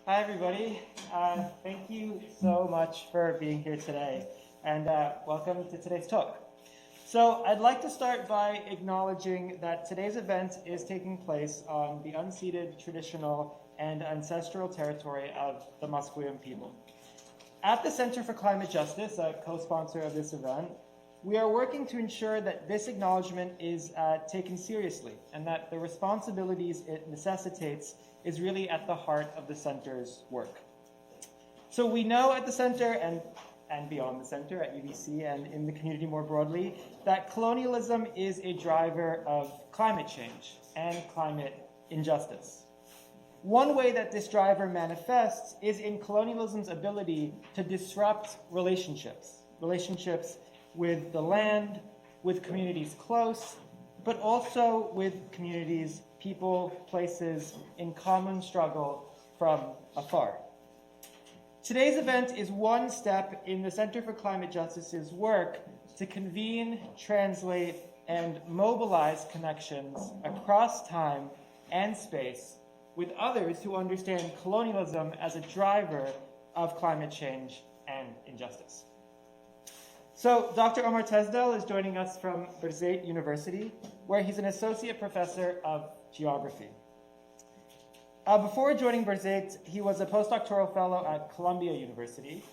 Hi, everybody. Thank you so much for being here today, and welcome to today's talk. So I'd like to start by acknowledging that today's event is taking place on the unceded, traditional, and ancestral territory of the Musqueam people. At the Center for Climate Justice, a co-sponsor of this event, we are working to ensure that this acknowledgement is taken seriously and that the responsibilities it necessitates is really at the heart of the center's work. So we know at the center and beyond the center at UBC and in the community more broadly that colonialism is a driver of climate change and climate injustice. One way that this driver manifests is in colonialism's ability to disrupt relationships with the land, with communities close, but also with communities, people, places in common struggle from afar. Today's event is one step in the Center for Climate Justice's work to convene, translate, and mobilize connections across time and space with others who understand colonialism as a driver of climate change and injustice. So Dr. Omar Tesdell is joining us from Birzeit University, where he's an associate professor of geography. Before joining Birzeit, he was a postdoctoral fellow at Columbia University,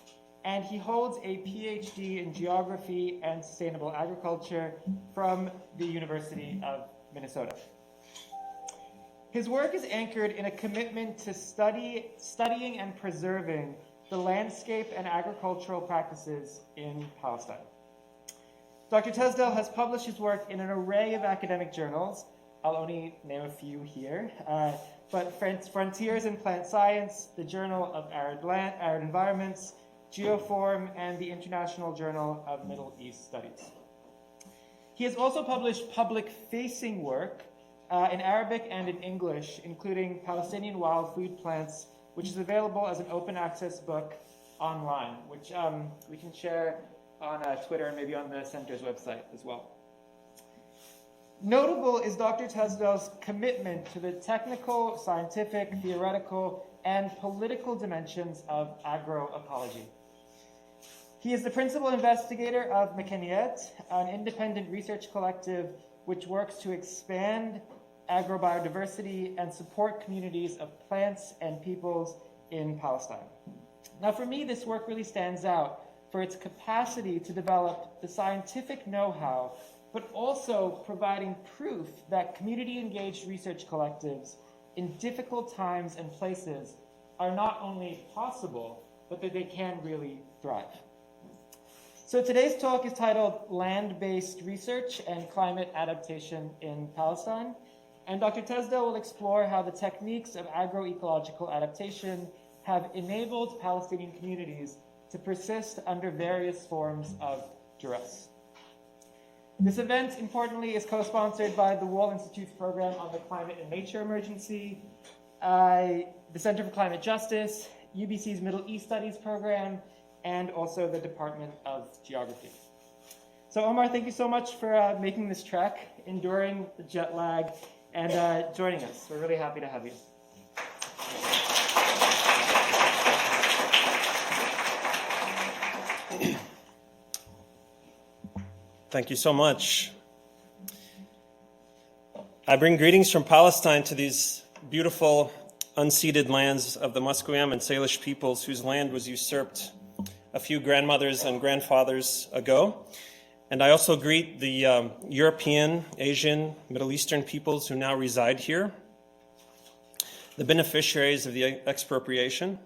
and he holds a PhD in geography and sustainable agriculture from the University of Minnesota. His work is anchored in a commitment to studying and preserving the landscape and agricultural practices in Palestine. Dr. Tesdell has published his work in an array of academic journals. I'll only name a few here, but Frontiers in Plant Science, the Journal of Arid Environments, Geoform, and the International Journal of Middle East Studies. He has also published public-facing work in Arabic and in English, including Palestinian Wild Food Plants, which is available as an open access book online, which we can share on Twitter and maybe on the center's website as well. Notable is Dr. Tesdell's commitment to the technical, scientific, theoretical, and political dimensions of agroecology. He is the principal investigator of Mekaniet, an independent research collective which works to expand agrobiodiversity and support communities of plants and peoples in Palestine. Now, for me, this work really stands out for its capacity to develop the scientific know-how, but also providing proof that community-engaged research collectives in difficult times and places are not only possible, but that they can really thrive. So today's talk is titled Land-Based Research and Climate Adaptation in Palestine. And Dr. Tesdell will explore how the techniques of agroecological adaptation have enabled Palestinian communities to persist under various forms of duress. This event, importantly, is co-sponsored by the Wall Institute's program on the Climate and Nature Emergency, the Center for Climate Justice, UBC's Middle East Studies program, and also the Department of Geography. So Omar, thank you so much for making this trek, enduring the jet lag, and joining us. We're really happy to have you. Thank you so much. I bring greetings from Palestine to these beautiful unceded lands of the Musqueam and Salish peoples whose land was usurped a few grandmothers and grandfathers ago. And I also greet the European, Asian, Middle Eastern peoples who now reside here, the beneficiaries of the expropriation.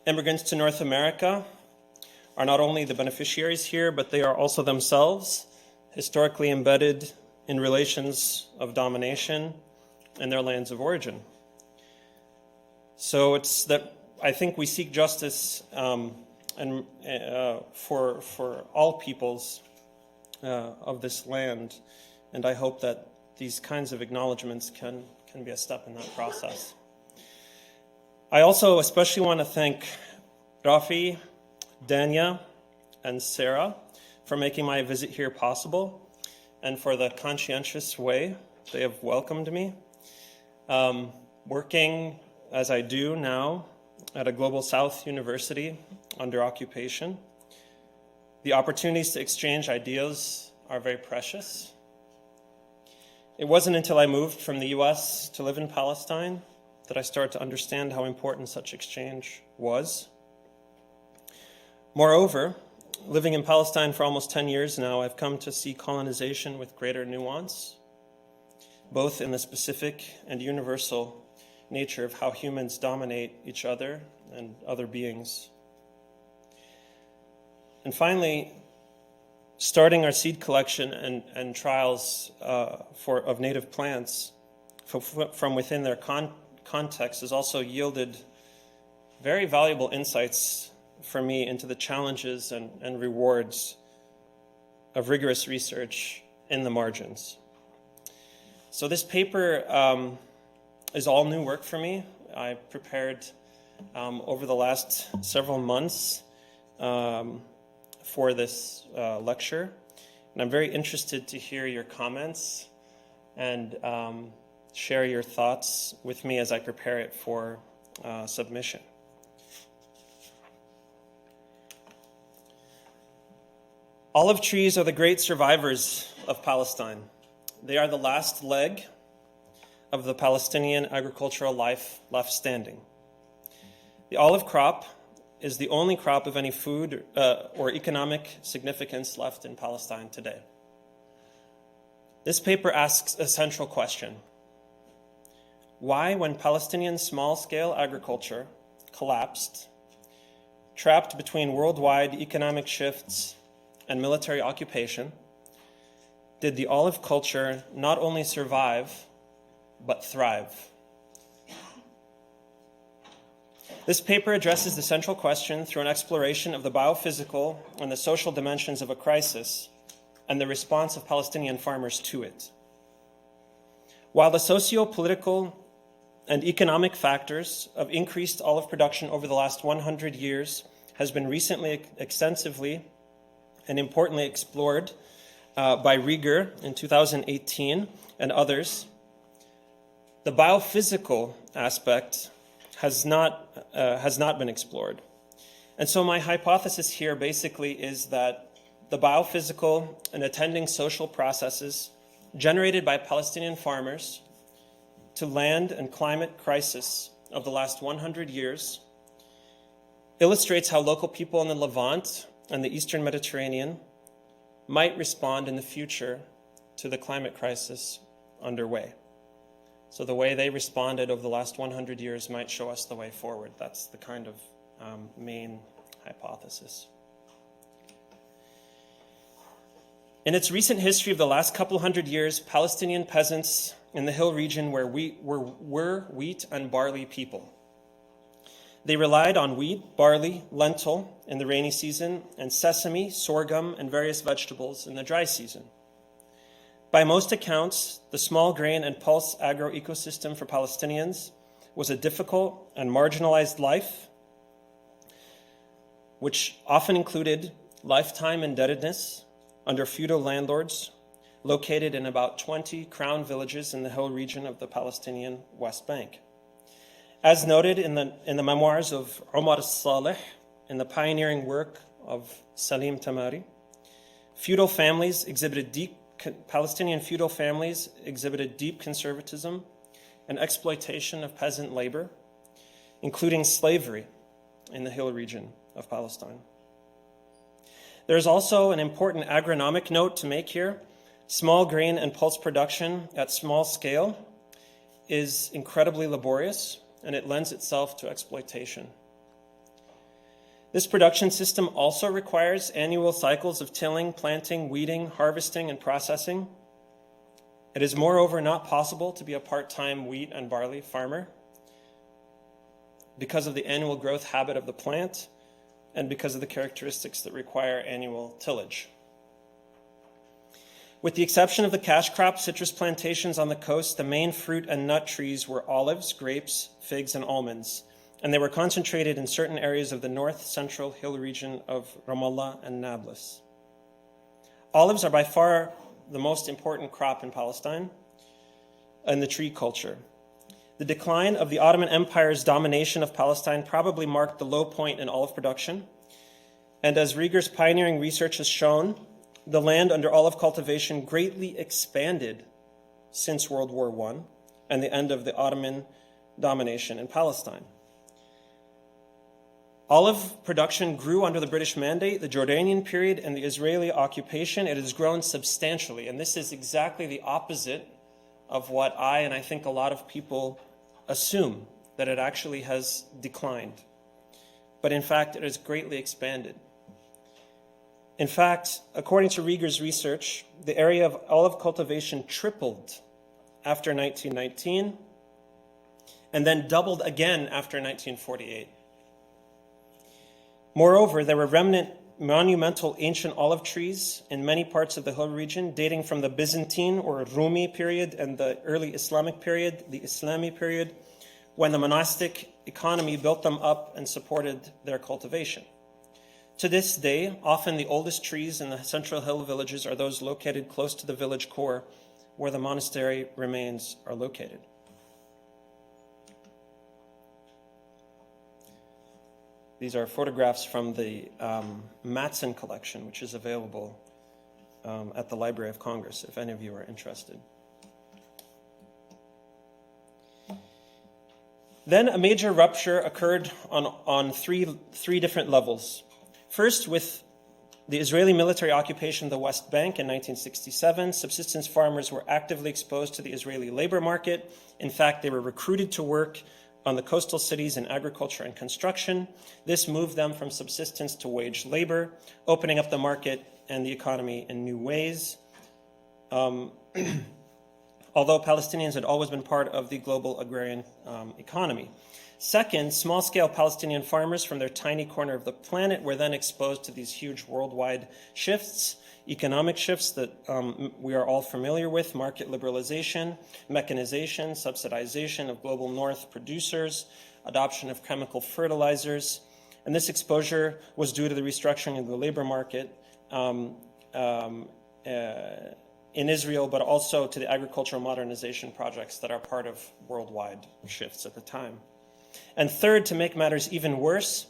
Immigrants to North America are not only the beneficiaries here, but they are also themselves historically embedded in relations of domination in their lands of origin. So it's that I think we seek justice for all peoples of this land, and I hope that these kinds of acknowledgements can be a step in that process. I also especially want to thank Rafi, Dania, and Sarah for making my visit here possible and for the conscientious way they have welcomed me. Working as I do now at a Global South university under occupation. The opportunities to exchange ideas are very precious. It wasn't until I moved from the US to live in Palestine that I started to understand how important such exchange was. Moreover, living in Palestine for almost 10 years now, I've come to see colonization with greater nuance, both in the specific and universal nature of how humans dominate each other and other beings. And finally, starting our seed collection and trials of native plants from within their context has also yielded very valuable insights for me into the challenges and rewards of rigorous research in the margins. So this paper is all new work for me. I prepared over the last several months for this lecture, and I'm very interested to hear your comments and share your thoughts with me as I prepare it for submission. Olive trees are the great survivors of Palestine. They are the last leg of the Palestinian agricultural life left standing. The olive crop is the only crop of any food or economic significance left in Palestine today. This paper asks a central question. Why, when Palestinian small-scale agriculture collapsed, trapped between worldwide economic shifts and military occupation, did the olive culture not only survive, but thrive? This paper addresses the central question through an exploration of the biophysical and the social dimensions of a crisis and the response of Palestinian farmers to it. While the socio-political and economic factors of increased olive production over the last 100 years has been recently extensively and importantly explored by Rieger in 2018 and others, the biophysical aspect has not been explored. And so my hypothesis here basically is that the biophysical and attending social processes generated by Palestinian farmers to land and climate crisis of the last 100 years illustrates how local people in the Levant and the Eastern Mediterranean might respond in the future to the climate crisis underway. So the way they responded over the last 100 years might show us the way forward. That's the kind of main hypothesis. In its recent history of the last couple hundred years, Palestinian peasants in the hill region were wheat and barley people. They relied on wheat, barley, lentil in the rainy season, and sesame, sorghum, and various vegetables in the dry season. By most accounts, the small grain and pulse agro-ecosystem for Palestinians was a difficult and marginalized life, which often included lifetime indebtedness under feudal landlords located in about 20 crown villages in the hill region of the Palestinian West Bank. As noted in the memoirs of Omar Saleh, in the pioneering work of Salim Tamari, Palestinian feudal families exhibited deep conservatism and exploitation of peasant labor, including slavery in the hill region of Palestine. There is also an important agronomic note to make here. Small grain and pulse production at small scale is incredibly laborious, and it lends itself to exploitation. This production system also requires annual cycles of tilling, planting, weeding, harvesting, and processing. It is moreover not possible to be a part-time wheat and barley farmer because of the annual growth habit of the plant and because of the characteristics that require annual tillage. With the exception of the cash crop citrus plantations on the coast, the main fruit and nut trees were olives, grapes, figs, and almonds, and they were concentrated in certain areas of the north-central hill region of Ramallah and Nablus. Olives are by far the most important crop in Palestine and the tree culture. The decline of the Ottoman Empire's domination of Palestine probably marked the low point in olive production. And as Rieger's pioneering research has shown, the land under olive cultivation greatly expanded since World War I and the end of the Ottoman domination in Palestine. Olive production grew under the British Mandate, the Jordanian period, and the Israeli occupation. It has grown substantially, and this is exactly the opposite of what I think a lot of people assume, that it actually has declined. But in fact, it has greatly expanded. In fact, according to Rieger's research, the area of olive cultivation tripled after 1919 and then doubled again after 1948. Moreover, there were remnant monumental ancient olive trees in many parts of the hill region, dating from the Byzantine or Rumi period and the early Islamic period, the Islami period, when the monastic economy built them up and supported their cultivation. To this day, often the oldest trees in the central hill villages are those located close to the village core where the monastery remains are located. These are photographs from the Matson collection, which is available at the Library of Congress, if any of you are interested. Then a major rupture occurred on three different levels. First, with the Israeli military occupation of the West Bank in 1967, subsistence farmers were actively exposed to the Israeli labor market. In fact, they were recruited to work on the coastal cities in agriculture and construction. This moved them from subsistence to wage labor, opening up the market and the economy in new ways. Although Palestinians had always been part of the global agrarian economy. Second, small-scale Palestinian farmers from their tiny corner of the planet were then exposed to these huge worldwide shifts, economic shifts that we are all familiar with: market liberalization, mechanization, subsidization of global north producers, adoption of chemical fertilizers. And this exposure was due to the restructuring of the labor market in Israel, but also to the agricultural modernization projects that are part of worldwide shifts at the time. And third, to make matters even worse,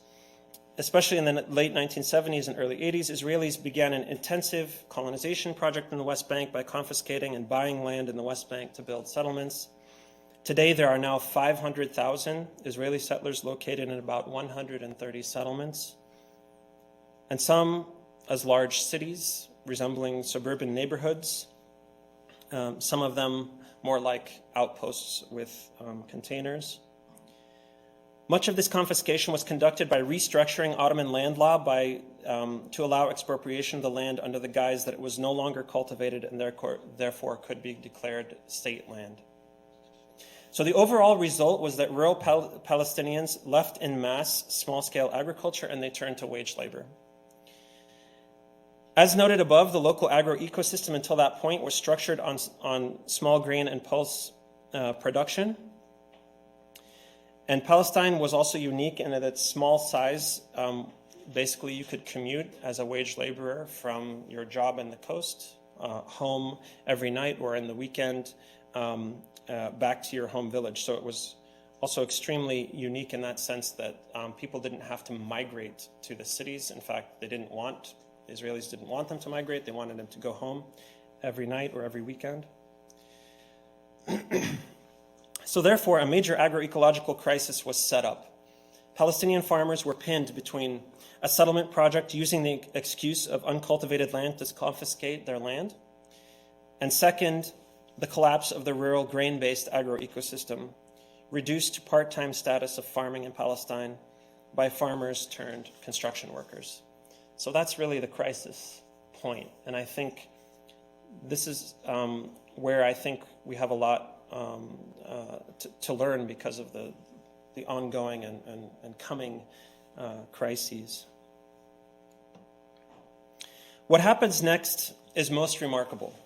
especially in the late 1970s and early 80s, Israelis began an intensive colonization project in the West Bank by confiscating and buying land in the West Bank to build settlements. Today, there are now 500,000 Israeli settlers located in about 130 settlements, and some as large cities resembling suburban neighborhoods, some of them more like outposts with containers. Much of this confiscation was conducted by restructuring Ottoman land law to allow expropriation of the land under the guise that it was no longer cultivated and therefore could be declared state land. So the overall result was that rural Palestinians left en masse small-scale agriculture and they turned to wage labor. As noted above, the local agro-ecosystem until that point was structured on small grain and pulse production. And Palestine was also unique in that its small size, basically you could commute as a wage laborer from your job in the coast, home every night or in the weekend, back to your home village. So it was also extremely unique in that sense that people didn't have to migrate to the cities. In fact, Israelis didn't want them to migrate. They wanted them to go home every night or every weekend. So therefore, a major agroecological crisis was set up. Palestinian farmers were pinned between a settlement project using the excuse of uncultivated land to confiscate their land, and second, the collapse of the rural grain-based agroecosystem, reduced to part-time status of farming in Palestine by farmers turned construction workers. So that's really the crisis point. And I think this is where I think we have a lot to learn because of the ongoing and coming crises. What happens next is most remarkable.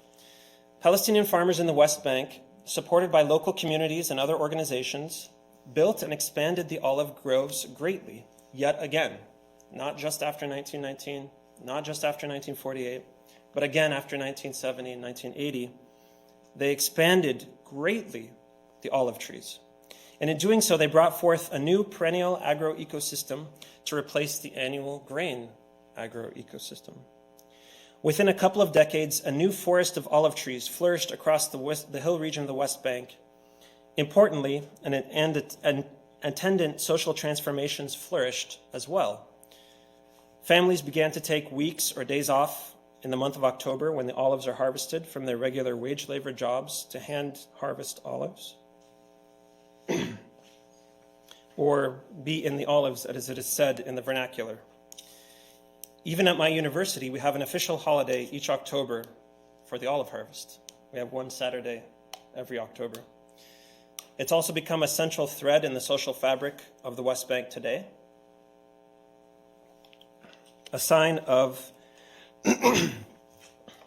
Palestinian farmers in the West Bank, supported by local communities and other organizations, built and expanded the olive groves greatly, yet again, not just after 1919, not just after 1948, but again after 1970 and 1980. They expanded greatly the olive trees. And in doing so, they brought forth a new perennial agroecosystem to replace the annual grain agroecosystem. Within a couple of decades, a new forest of olive trees flourished across the hill region of the West Bank. Importantly, and attendant social transformations flourished as well. Families began to take weeks or days off in the month of October when the olives are harvested from their regular wage labor jobs to hand harvest olives. Or be in the olives, as it is said in the vernacular. Even at my university, we have an official holiday each October for the olive harvest. We have one Saturday every October. It's also become a central thread in the social fabric of the West Bank today. A sign of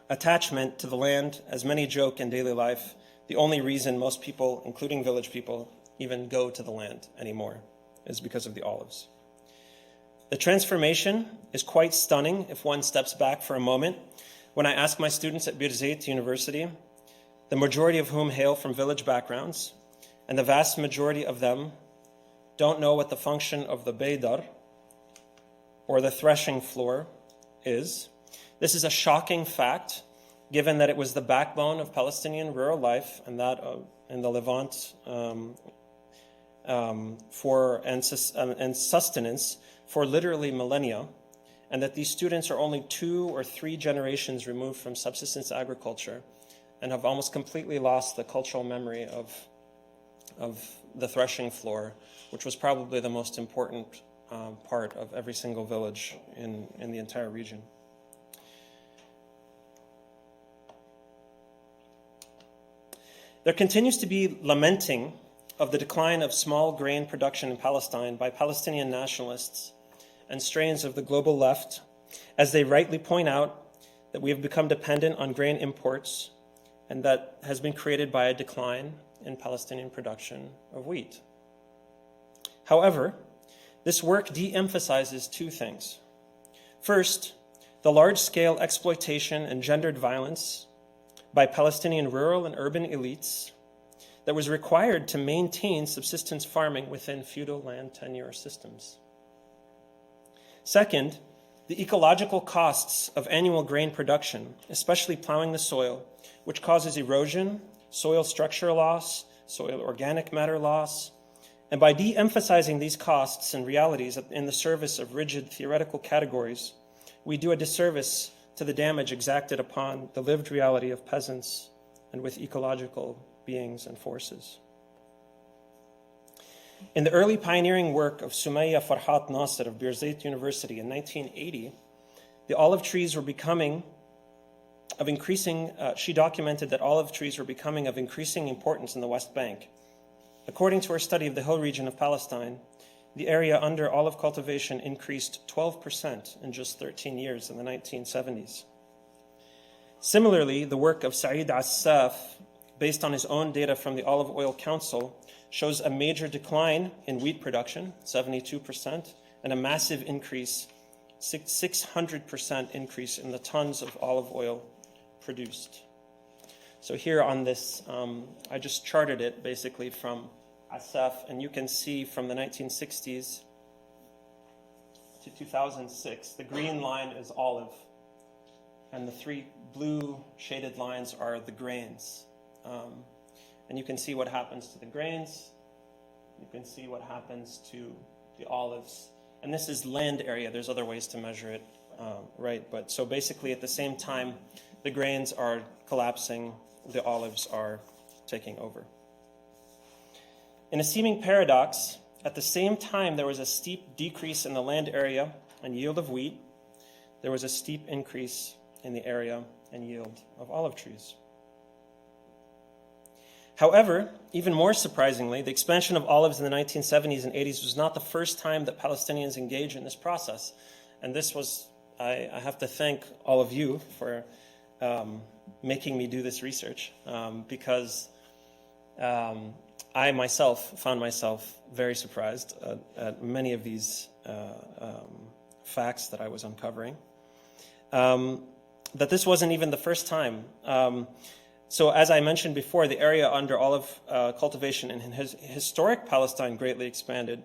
attachment to the land, as many joke in daily life, the only reason most people, including village people, even go to the land anymore is because of the olives. The transformation is quite stunning if one steps back for a moment. When I ask my students at Birzeit University, the majority of whom hail from village backgrounds, and the vast majority of them don't know what the function of the beidar, or the threshing floor, is. This is a shocking fact, given that it was the backbone of Palestinian rural life and that in the Levant and sustenance for literally millennia, and that these students are only 2 or 3 generations removed from subsistence agriculture and have almost completely lost the cultural memory of the threshing floor, which was probably the most important part of every single village in the entire region. There continues to be lamenting of the decline of small grain production in Palestine by Palestinian nationalists and strains of the global left, as they rightly point out that we have become dependent on grain imports, and that has been created by a decline in Palestinian production of wheat. However, this work de-emphasizes 2 things. First, the large-scale exploitation and gendered violence by Palestinian rural and urban elites that was required to maintain subsistence farming within feudal land tenure systems. Second, the ecological costs of annual grain production, especially plowing the soil, which causes erosion, soil structure loss, soil organic matter loss, and by de-emphasizing these costs and realities in the service of rigid theoretical categories, we do a disservice to the damage exacted upon the lived reality of peasants and with ecological beings and forces. In the early pioneering work of Sumaya Farhat Nasser of Birzeit University in 1980, the olive trees were becoming of increasing, she documented that olive trees were becoming of increasing importance in the West Bank. According to her study of the hill region of Palestine, the area under olive cultivation increased 12% in just 13 years in the 1970s. Similarly, the work of Saeed Assaf, based on his own data from the Olive Oil Council, shows a major decline in wheat production, 72%, and a massive increase, 600% increase in the tons of olive oil produced. So here on this, I just charted it basically from Assaf, and you can see from the 1960s to 2006, the green line is olive, and the 3 blue shaded lines are the grains. And you can see what happens to the grains, you can see what happens to the olives, and this is land area. There's other ways to measure it, right? But so basically at the same time, the grains are collapsing, the olives are taking over. In a seeming paradox, at the same time there was a steep decrease in the land area and yield of wheat, there was a steep increase in the area and yield of olive trees. However, even more surprisingly, the expansion of olives in the 1970s and 80s was not the first time that Palestinians engaged in this process. And this was, I have to thank all of you for making me do this research, because I myself found myself very surprised at many of these facts that I was uncovering. That this wasn't even the first time. So as I mentioned before, the area under olive cultivation in historic Palestine greatly expanded.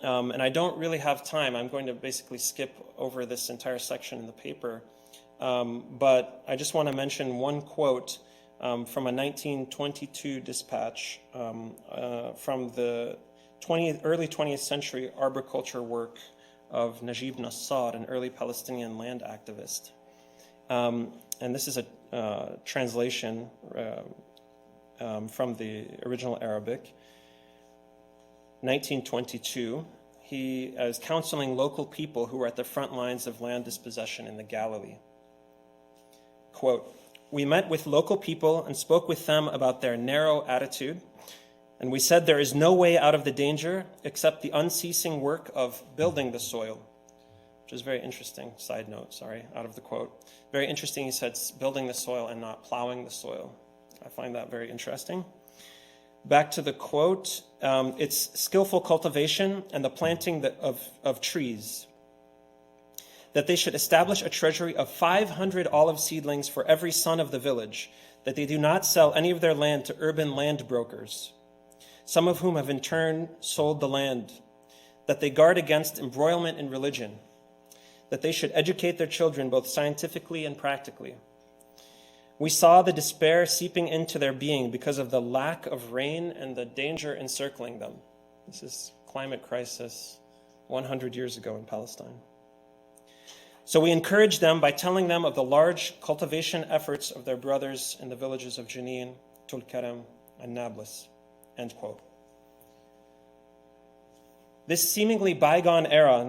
And I don't really have time. I'm going to basically skip over this entire section in the paper. But I just want to mention one quote from a 1922 dispatch from the early 20th century arboriculture work of Najib Nassar, an early Palestinian land activist. And this is a translation from the original Arabic. 1922, he is counseling local people who were at the front lines of land dispossession in the Galilee. Quote, "We met with local people and spoke with them about their narrow attitude, and we said there is no way out of the danger except the unceasing work of building the soil," which is very interesting. Side note, sorry, out of the quote. Very interesting, he said, building the soil and not plowing the soil. I find that very interesting. Back to the quote, it's skillful cultivation and the planting of trees. That they should establish a treasury of 500 olive seedlings for every son of the village, that they do not sell any of their land to urban land brokers, some of whom have in turn sold the land, that they guard against embroilment in religion, that they should educate their children both scientifically and practically. We saw the despair seeping into their being because of the lack of rain and the danger encircling them. This is climate crisis 100 years ago in Palestine. So we encouraged them by telling them of the large cultivation efforts of their brothers in the villages of Jenin, Tulkarem, and Nablus. End quote. This seemingly bygone era,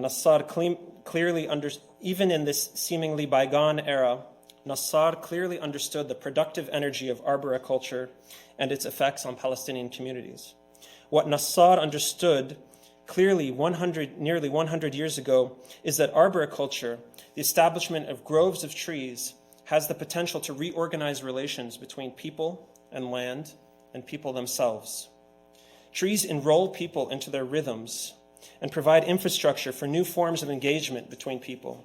even in this seemingly bygone era, Nassar clearly understood the productive energy of arboriculture and its effects on Palestinian communities. What Nassar understood clearly nearly 100 years ago is that arboriculture, the establishment of groves of trees, has the potential to reorganize relations between people and land and people themselves. Trees enroll people into their rhythms and provide infrastructure for new forms of engagement between people.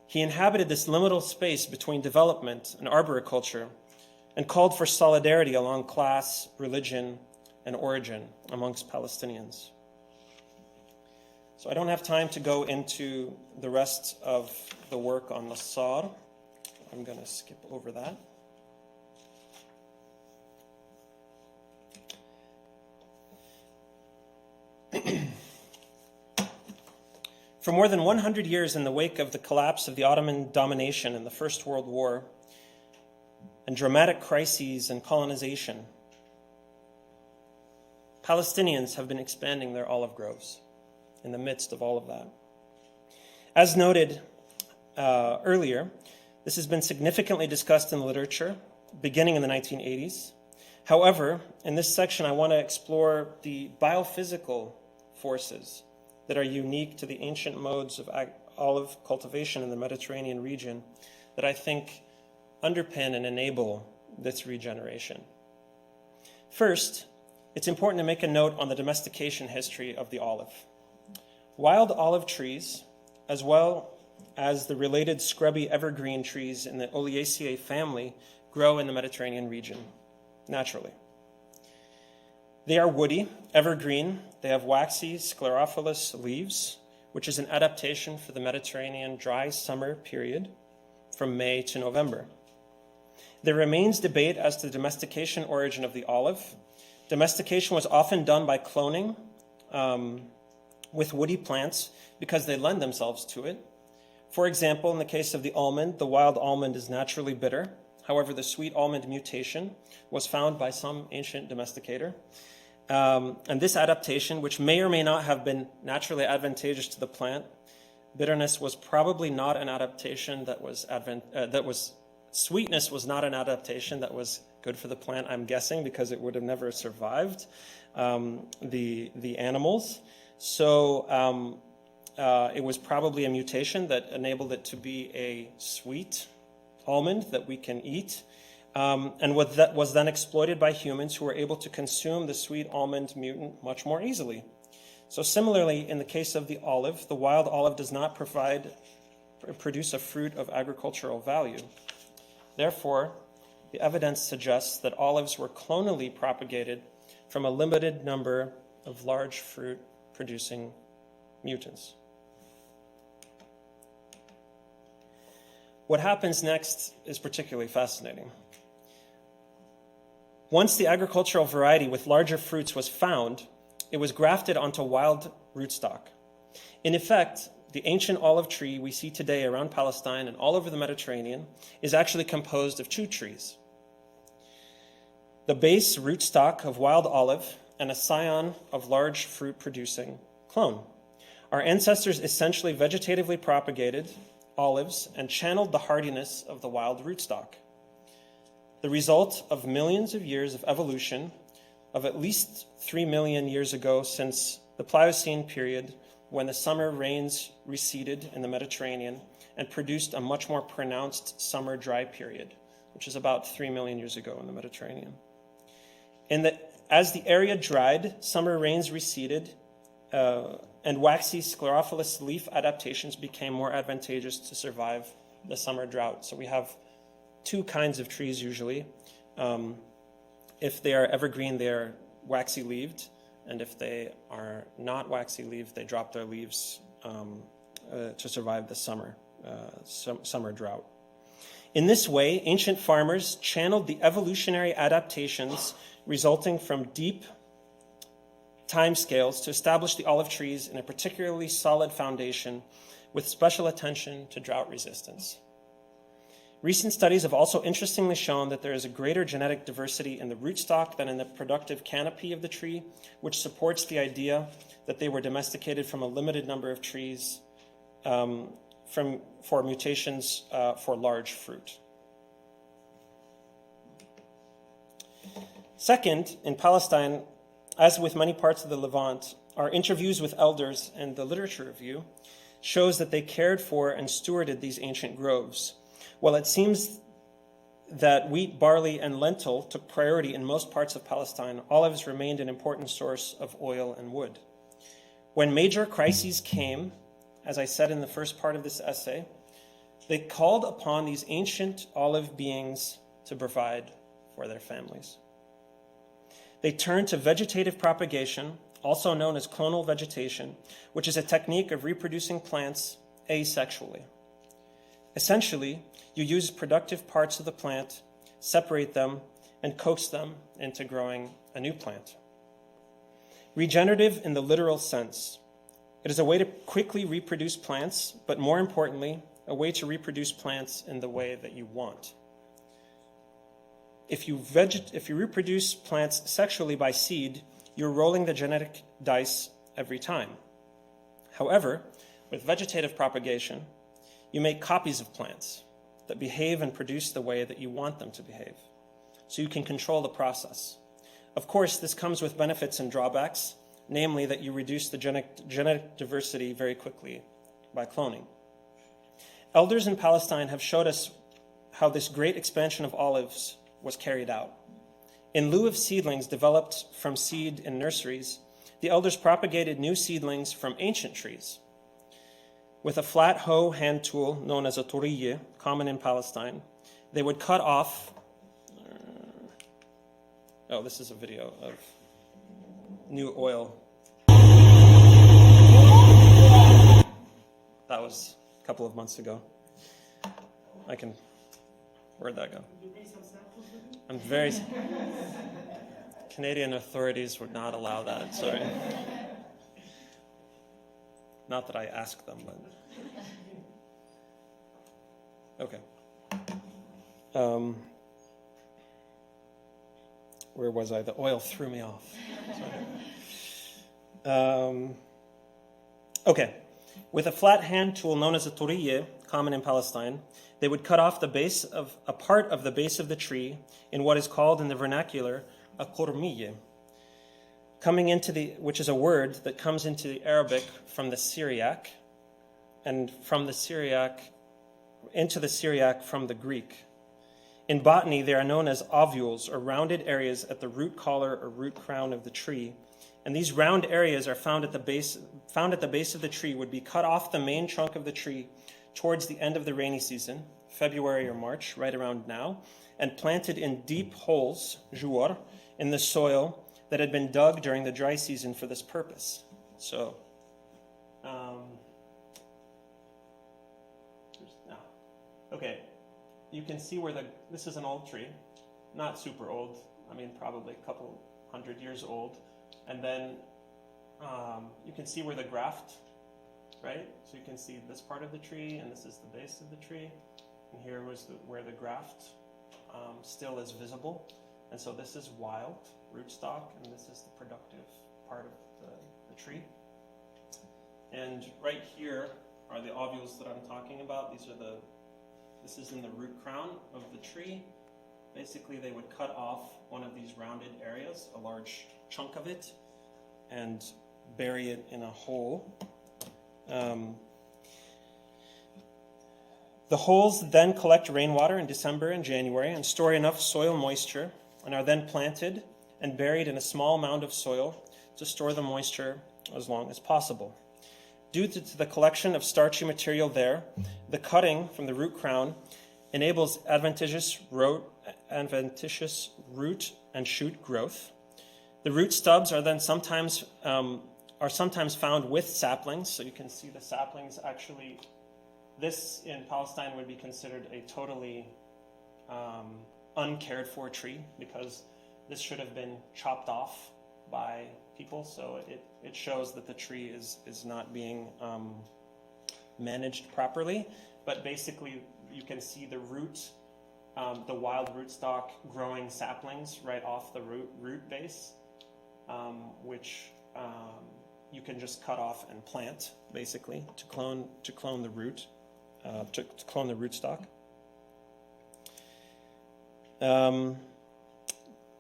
He inhabited this liminal space between development and arboriculture and called for solidarity along class, religion, and origin amongst Palestinians. So I don't have time to go into the rest of the work on Nassar. I'm going to skip over that. For more than 100 years in the wake of the collapse of the Ottoman domination in the First World War and dramatic crises and colonization, Palestinians have been expanding their olive groves in the midst of all of that. As noted earlier, this has been significantly discussed in the literature, beginning in the 1980s. However, in this section, I want to explore the biophysical forces that are unique to the ancient modes of olive cultivation in the Mediterranean region that I think underpin and enable this regeneration. First, it's important to make a note on the domestication history of the olive. Wild olive trees, as well as the related scrubby evergreen trees in the Oleaceae family, grow in the Mediterranean region naturally. They are woody, evergreen. They have waxy, sclerophilous leaves, which is an adaptation for the Mediterranean dry summer period from May to November. There remains debate as to the domestication origin of the olive. Domestication was often done by cloning with woody plants because they lend themselves to it. For example, in the case of the almond, the wild almond is naturally bitter. However, the sweet almond mutation was found by some ancient domesticator. And this adaptation, which may or may not have been naturally advantageous to the plant, bitterness was probably not an adaptation sweetness was not an adaptation that was good for the plant, I'm guessing, because it would have never survived the animals. So it was probably a mutation that enabled it to be a sweet almond that we can eat. And what that was then exploited by humans who were able to consume the sweet almond mutant much more easily. So similarly, in the case of the olive, the wild olive does not produce a fruit of agricultural value. Therefore, the evidence suggests that olives were clonally propagated from a limited number of large fruit-producing mutants. What happens next is particularly fascinating. Once the agricultural variety with larger fruits was found, it was grafted onto wild rootstock. In effect, the ancient olive tree we see today around Palestine and all over the Mediterranean is actually composed of two trees. The base rootstock of wild olive and a scion of large fruit-producing clone. Our ancestors essentially vegetatively propagated olives and channeled the hardiness of the wild rootstock. The result of millions of years of evolution of at least 3 million years ago, since the Pliocene period, when the summer rains receded in the Mediterranean and produced a much more pronounced summer dry period, which is about 3 million years ago in the Mediterranean. As the area dried, summer rains receded, and waxy sclerophyllous leaf adaptations became more advantageous to survive the summer drought. So we have two kinds of trees usually. If they are evergreen, they are waxy leaved, and if they are not waxy leaved, they drop their leaves to survive the summer drought. In this way, ancient farmers channeled the evolutionary adaptations resulting from deep timescales to establish the olive trees in a particularly solid foundation with special attention to drought resistance. Recent studies have also interestingly shown that there is a greater genetic diversity in the rootstock than in the productive canopy of the tree, which supports the idea that they were domesticated from a limited number of trees for mutations for large fruit. Second, in Palestine, as with many parts of the Levant, our interviews with elders and the literature review shows that they cared for and stewarded these ancient groves. While it seems that wheat, barley, and lentil took priority in most parts of Palestine, olives remained an important source of oil and wood. When major crises came, as I said in the first part of this essay, they called upon these ancient olive beings to provide for their families. They turned to vegetative propagation, also known as clonal vegetation, which is a technique of reproducing plants asexually. Essentially, you use productive parts of the plant, separate them, and coax them into growing a new plant. Regenerative in the literal sense. It is a way to quickly reproduce plants, but more importantly, a way to reproduce plants in the way that you want. If you reproduce plants sexually by seed, you're rolling the genetic dice every time. However, with vegetative propagation, you make copies of plants that behave and produce the way that you want them to behave, so you can control the process. Of course, this comes with benefits and drawbacks, namely that you reduce the genetic diversity very quickly by cloning. Elders in Palestine have showed us how this great expansion of olives was carried out. In lieu of seedlings developed from seed in nurseries, the elders propagated new seedlings from ancient trees. With a flat hoe hand tool known as a turiyye, common in Palestine, they would cut off... this is a video of new oil. That was a couple of months ago. Where'd that go? I'm very... Canadian authorities would not allow that, sorry. Not that I asked them, but... Okay. Where was I? The oil threw me off. Okay. With a flat hand tool known as a turiyye, common in Palestine, they would cut off a part of the base of the tree in what is called in the vernacular a qurmiyye, which is a word that comes into the Arabic from the Syriac, and from the Syriac into the Syriac from the Greek. In botany, they are known as ovules, or rounded areas at the root collar or root crown of the tree. And these round areas are found at the base of the tree, would be cut off the main trunk of the tree towards the end of the rainy season, February or March, right around now, and planted in deep holes, jouar, in the soil that had been dug during the dry season for this purpose. So, okay, you can see where this is an old tree, not super old, I mean probably a couple 100 years old, and then you can see where the graft, right? So you can see this part of the tree, and this is the base of the tree, and here was where the graft still is visible, and so this is wild rootstock, and this is the productive part of the tree. And right here are the ovules that I'm talking about. This is in the root crown of the tree. Basically, they would cut off one of these rounded areas, a large chunk of it, and bury it in a hole. The holes then collect rainwater in December and January and store enough soil moisture and are then planted and buried in a small mound of soil to store the moisture as long as possible. Due to the collection of starchy material there, the cutting from the root crown enables adventitious root and shoot growth. The root stubs are then sometimes found with saplings, so you can see the saplings actually. This in Palestine would be considered a totally uncared for tree, because this should have been chopped off by people, so it shows that the tree is not being managed properly. But basically, you can see the root, the wild rootstock growing saplings right off the root base, which you can just cut off and plant, basically, to clone the root, to clone the rootstock.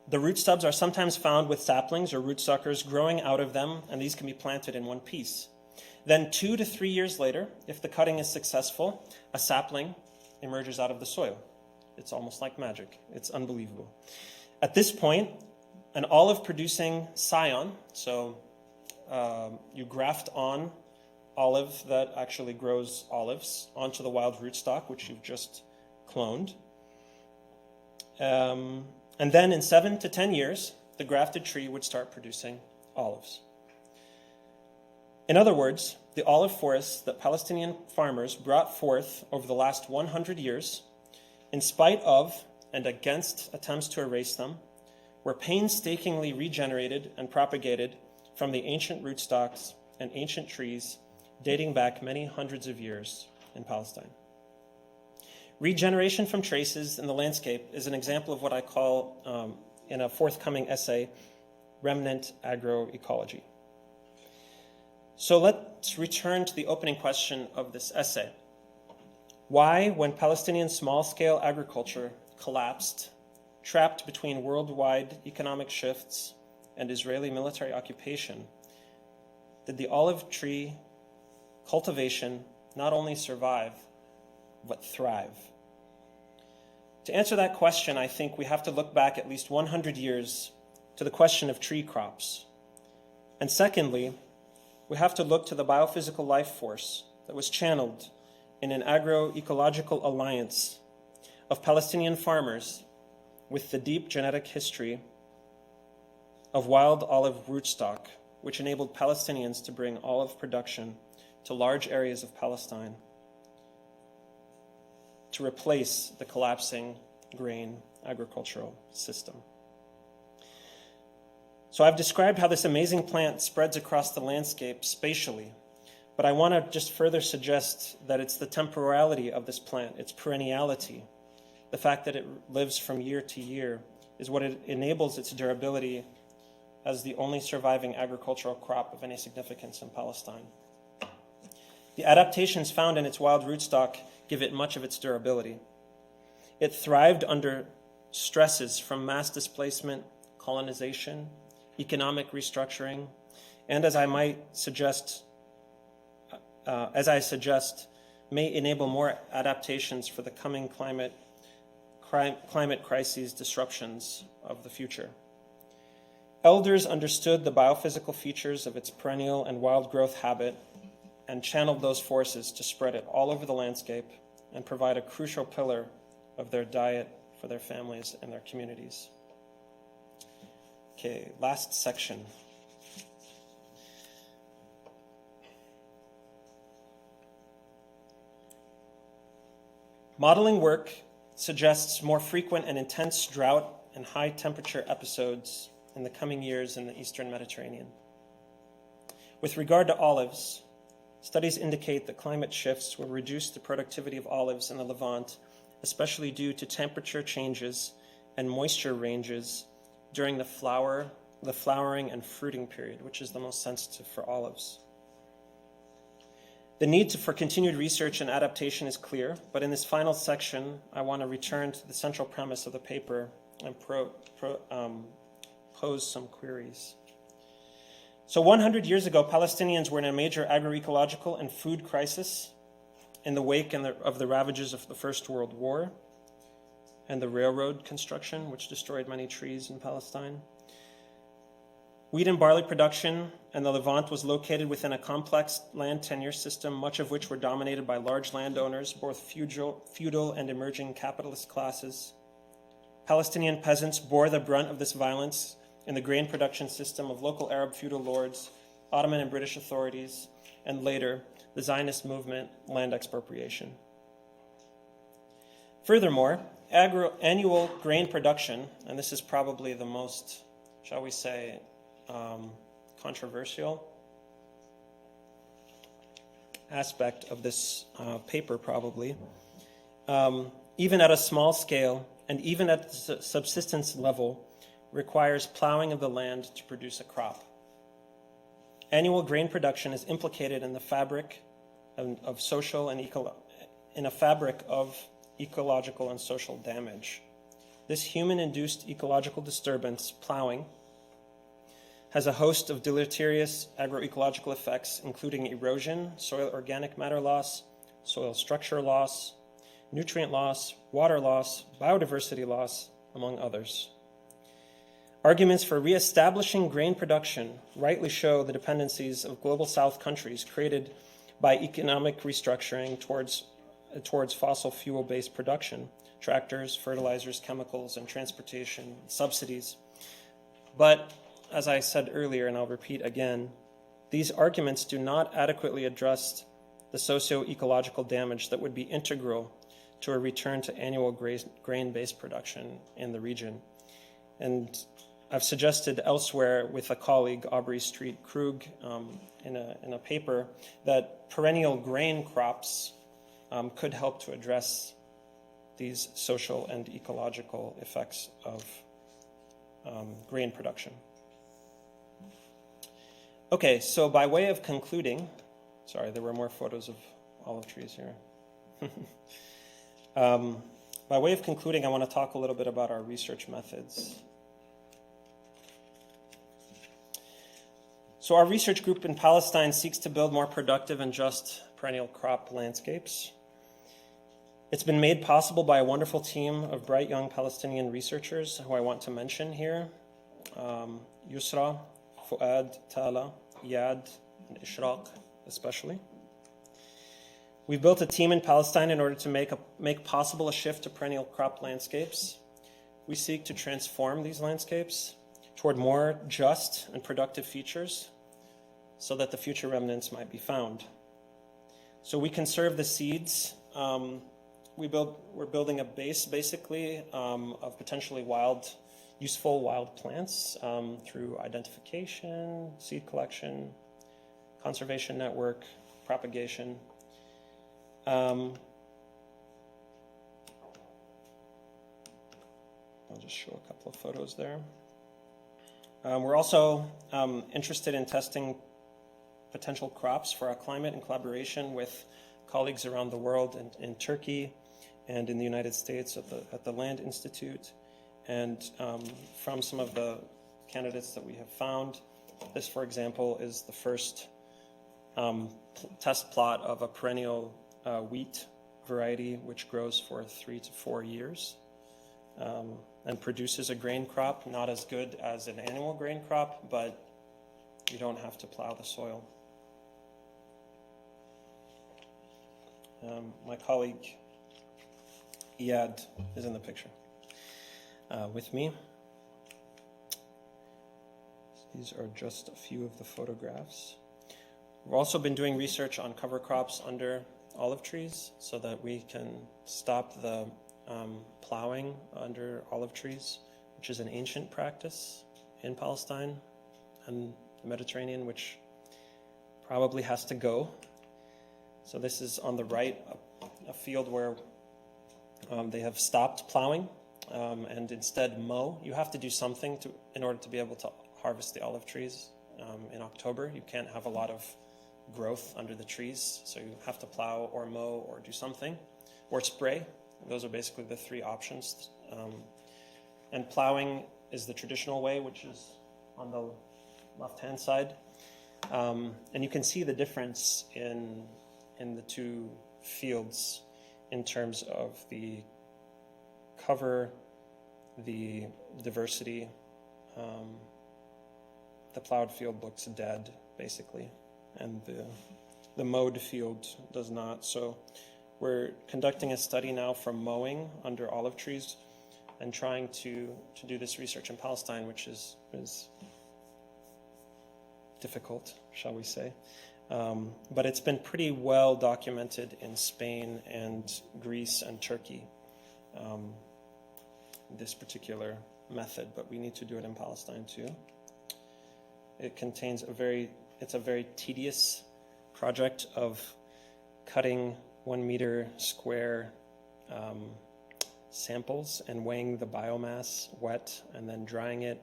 The root stubs are sometimes found with saplings or root suckers growing out of them, and these can be planted in one piece. Then 2 to 3 years later, if the cutting is successful, a sapling emerges out of the soil. It's almost like magic. It's unbelievable. At this point, an olive-producing scion, so you graft on olive that actually grows olives onto the wild rootstock, which you've just cloned. And then in 7 to 10 years, the grafted tree would start producing olives. In other words, the olive forests that Palestinian farmers brought forth over the last 100 years, in spite of and against attempts to erase them, were painstakingly regenerated and propagated from the ancient rootstocks and ancient trees dating back many hundreds of years in Palestine. Regeneration from traces in the landscape is an example of what I call, in a forthcoming essay, remnant agroecology. So let's return to the opening question of this essay. Why, when Palestinian small-scale agriculture collapsed, trapped between worldwide economic shifts and Israeli military occupation, did the olive tree cultivation not only survive, but thrive? To answer that question, I think we have to look back at least 100 years to the question of tree crops. And secondly, we have to look to the biophysical life force that was channeled in an agroecological alliance of Palestinian farmers with the deep genetic history of wild olive rootstock, which enabled Palestinians to bring olive production to large areas of Palestine to replace the collapsing grain agricultural system. So I've described how this amazing plant spreads across the landscape spatially, but I want to just further suggest that it's the temporality of this plant, its perenniality, the fact that it lives from year to year, is what enables its durability as the only surviving agricultural crop of any significance in Palestine. The adaptations found in its wild rootstock give it much of its durability. It thrived under stresses from mass displacement, colonization, economic restructuring, and as I suggest, may enable more adaptations for the coming climate crises disruptions of the future. Elders understood the biophysical features of its perennial and wild growth habit and channeled those forces to spread it all over the landscape and provide a crucial pillar of their diet for their families and their communities. Okay, last section. Modeling work suggests more frequent and intense drought and high temperature episodes in the coming years in the Eastern Mediterranean. With regard to olives, studies indicate that climate shifts will reduce the productivity of olives in the Levant, especially due to temperature changes and moisture ranges during the flowering and fruiting period, which is the most sensitive for olives. The need for continued research and adaptation is clear, but in this final section, I want to return to the central premise of the paper and pose some queries. So 100 years ago, Palestinians were in a major agroecological and food crisis in the wake of the ravages of the First World War and the railroad construction, which destroyed many trees in Palestine. Wheat and barley production in the Levant was located within a complex land tenure system, much of which were dominated by large landowners, both feudal and emerging capitalist classes. Palestinian peasants bore the brunt of this violence in the grain production system of local Arab feudal lords, Ottoman and British authorities, and later, the Zionist movement, land expropriation. Furthermore, annual grain production, and this is probably the most, shall we say, controversial aspect of this paper, probably, even at a small scale and even at the subsistence level, requires plowing of the land to produce a crop. Annual grain production is implicated in the fabric of social and ecological and social damage. This human-induced ecological disturbance, plowing, has a host of deleterious agroecological effects, including erosion, soil organic matter loss, soil structure loss, nutrient loss, water loss, biodiversity loss, among others. Arguments for reestablishing grain production rightly show the dependencies of global South countries created by economic restructuring towards fossil fuel-based production, tractors, fertilizers, chemicals, and transportation, subsidies. But as I said earlier, and I'll repeat again, these arguments do not adequately address the socio-ecological damage that would be integral to a return to annual grain-based production in the region. And I've suggested elsewhere with a colleague, Aubrey Street Krug, in a paper, that perennial grain crops could help to address these social and ecological effects of grain production. Okay, so by way of concluding, sorry, there were more photos of olive trees here. By way of concluding, I want to talk a little bit about our research methods. So our research group in Palestine seeks to build more productive and just perennial crop landscapes. It's been made possible by a wonderful team of bright young Palestinian researchers who I want to mention here. Yusra, Fuad, Tala, Yad, and Ishraq especially. We've built a team in Palestine in order to make possible a shift to perennial crop landscapes. We seek to transform these landscapes toward more just and productive features so that the future remnants might be found. So we conserve the seeds. We're building a base, basically, of potentially useful wild plants through identification, seed collection, conservation network, propagation. I'll just show a couple of photos there. We're also interested in testing potential crops for our climate in collaboration with colleagues around the world in Turkey and in the United States at the Land Institute. And from some of the candidates that we have found, this, for example, is the first test plot of a perennial wheat variety which grows for 3 to 4 years and produces a grain crop, not as good as an annual grain crop, but you don't have to plow the soil. My colleague Iyad is in the picture with me. These are just a few of the photographs. We've also been doing research on cover crops under olive trees so that we can stop the plowing under olive trees, which is an ancient practice in Palestine and the Mediterranean, which probably has to go. So this is on the right, a field where they have stopped plowing and instead mow. You have to do something in order to be able to harvest the olive trees in October. You can't have a lot of growth under the trees, so you have to plow or mow or do something, or spray. Those are basically the three options. And plowing is the traditional way, which is on the left-hand side. And you can see the difference in the two fields in terms of the cover, the diversity. The plowed field looks dead, basically, and the mowed field does not. So we're conducting a study now from mowing under olive trees and trying to do this research in Palestine, which is difficult, shall we say. But it's been pretty well documented in Spain and Greece and Turkey, this particular method, but we need to do it in Palestine too. It contains it's a very tedious project of cutting 1 meter square samples and weighing the biomass wet and then drying it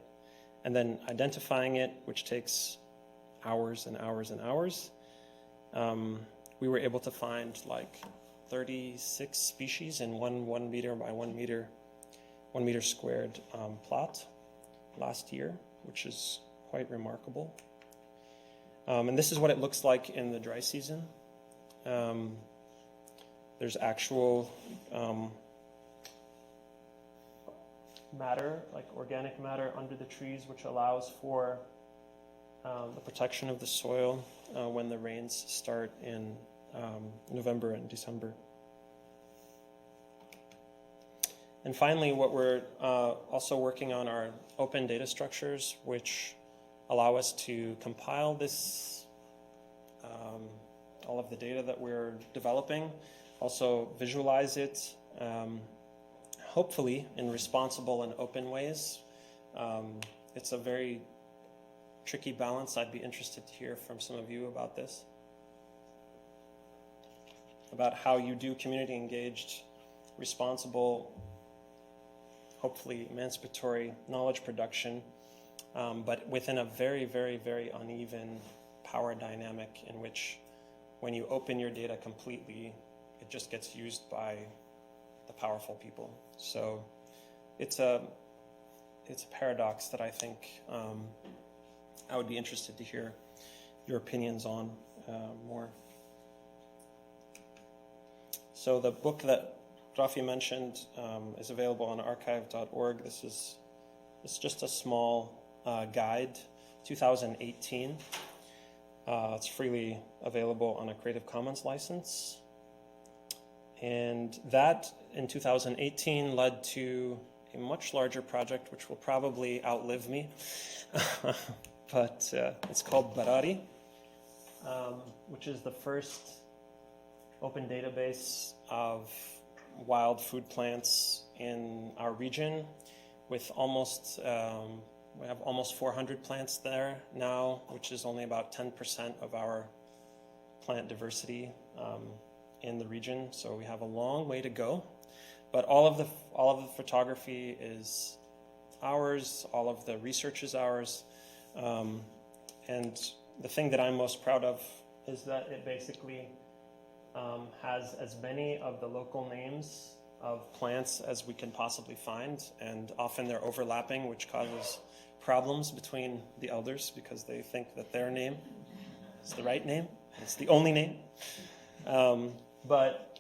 and then identifying it, which takes hours and hours and hours. We were able to find like 36 species in 1 meter by 1 meter squared plot last year, which is quite remarkable. And this is what it looks like in the dry season. There's actual matter, like organic matter under the trees, which allows for the protection of the soil when the rains start in November and December. And finally, what we're also working on are open data structures, which allow us to compile this, all of the data that we're developing, also visualize it, hopefully in responsible and open ways. It's a very tricky balance. I'd be interested to hear from some of you about this, about how you do community engaged, responsible, hopefully emancipatory knowledge production, but within a very, very, very uneven power dynamic in which when you open your data completely, it just gets used by the powerful people. So it's a paradox that I think I would be interested to hear your opinions on more. So the book that Rafi mentioned is available on archive.org. This is just a small guide, 2018. It's freely available on a Creative Commons license. And that in 2018 led to a much larger project, which will probably outlive me. But it's called Barari, which is the first open database of wild food plants in our region, with we have almost 400 plants there now, which is only about 10% of our plant diversity in the region. So we have a long way to go, but all of the photography is ours, all of the research is ours, and the thing that I'm most proud of is that it basically has as many of the local names of plants as we can possibly find, and often they're overlapping, which causes problems between the elders because they think that their name is the right name, it's the only name. But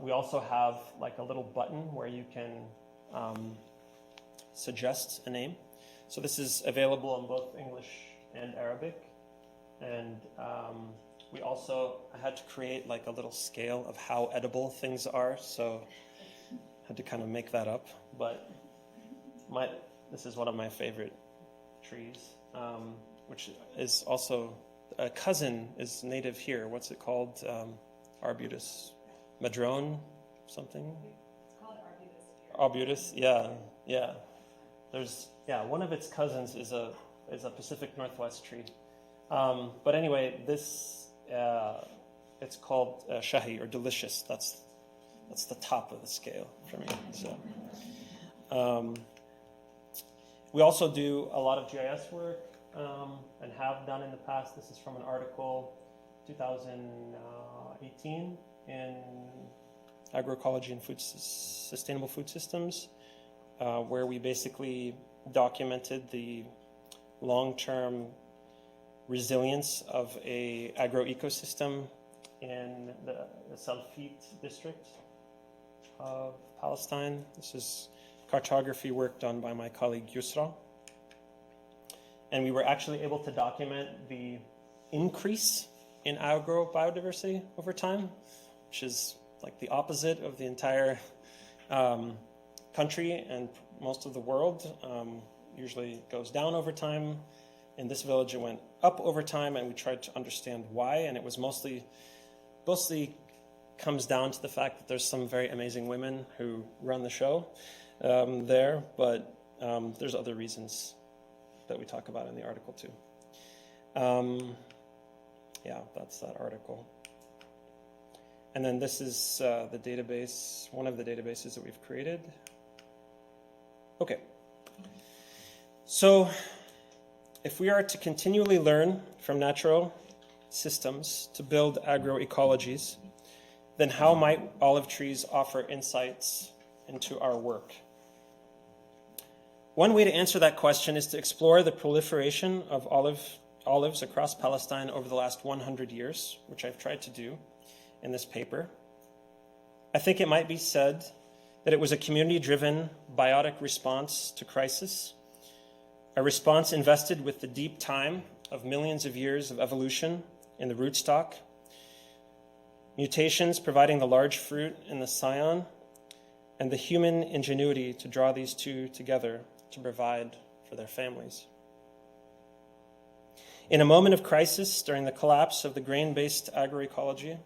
we also have like a little button where you can suggest a name. So this is available in both English and Arabic, and I had to create like a little scale of how edible things are, so I had to kind of make that up. But this is one of my favorite trees, which is also a cousin is native here. What's it called? Arbutus madrone, something. It's called arbutus. Arbutus, yeah. There's one of its cousins is a Pacific Northwest tree. But anyway, this it's called shahi, or delicious. That's the top of the scale for me. So we also do a lot of GIS work and have done in the past. This is from an article 2018 in Agroecology and Sustainable Food Systems, where we basically documented the long-term resilience of a agroecosystem in the Salfit district of Palestine. This is cartography work done by my colleague Yusra. And we were actually able to document the increase in agrobiodiversity over time, which is like the opposite of the entire country and most of the world. Usually goes down over time. In this village, it went up over time, and we tried to understand why. And it was mostly comes down to the fact that there's some very amazing women who run the show there, but there's other reasons that we talk about in the article too. That's that article. And then this is the database, one of the databases that we've created. Okay. So if we are to continually learn from natural systems to build agroecologies, then how might olive trees offer insights into our work? One way to answer that question is to explore the proliferation of olives across Palestine over the last 100 years, which I've tried to do in this paper. I think it might be said that it was a community-driven biotic response to crisis, a response invested with the deep time of millions of years of evolution in the rootstock, mutations providing the large fruit in the scion, and the human ingenuity to draw these two together to provide for their families. In a moment of crisis during the collapse of the grain-based agroecology,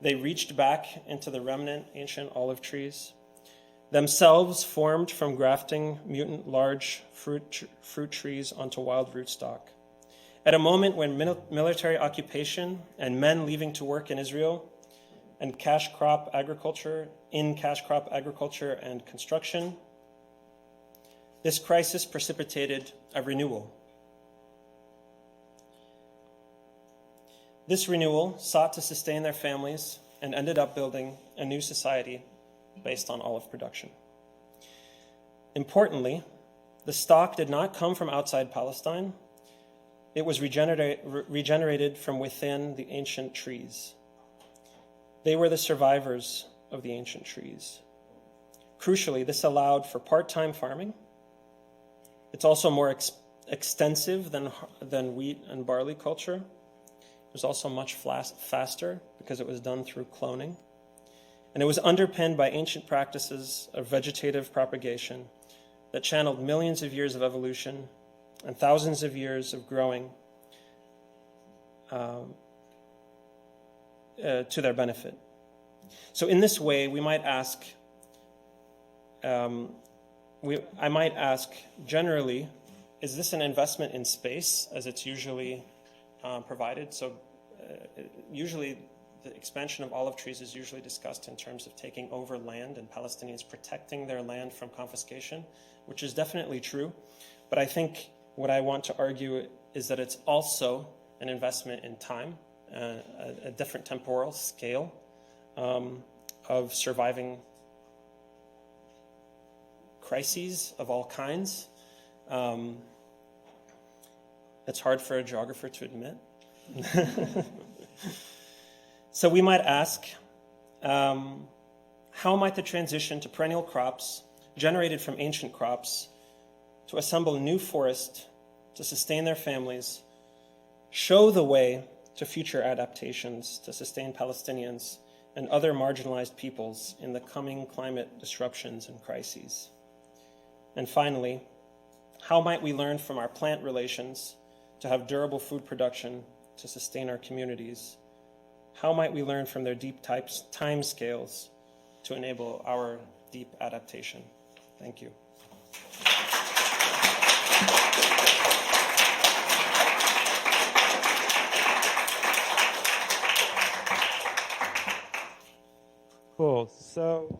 they reached back into the remnant ancient olive trees, themselves formed from grafting mutant large fruit trees onto wild rootstock. At a moment when military occupation and men leaving to work in Israel and cash crop agriculture and construction, this crisis precipitated a renewal. This renewal sought to sustain their families and ended up building a new society based on olive production. Importantly, the stock did not come from outside Palestine. It was regenerated from within the ancient trees. They were the survivors of the ancient trees. Crucially, this allowed for part-time farming. It's also more extensive than wheat and barley culture. It was also much faster because it was done through cloning. And it was underpinned by ancient practices of vegetative propagation that channeled millions of years of evolution and thousands of years of growing to their benefit. So in this way, I might ask generally, is this an investment in space as it's usually provided? So usually the expansion of olive trees is usually discussed in terms of taking over land and Palestinians protecting their land from confiscation, which is definitely true. But I think what I want to argue is that it's also an investment in time, a different temporal scale of surviving crises of all kinds. It's hard for a geographer to admit. So we might ask, how might the transition to perennial crops generated from ancient crops to assemble a new forest to sustain their families show the way to future adaptations to sustain Palestinians and other marginalized peoples in the coming climate disruptions and crises? And finally, how might we learn from our plant relations to have durable food production to sustain our communities? How might we learn from their deep time scales to enable our deep adaptation? Thank you. Cool. So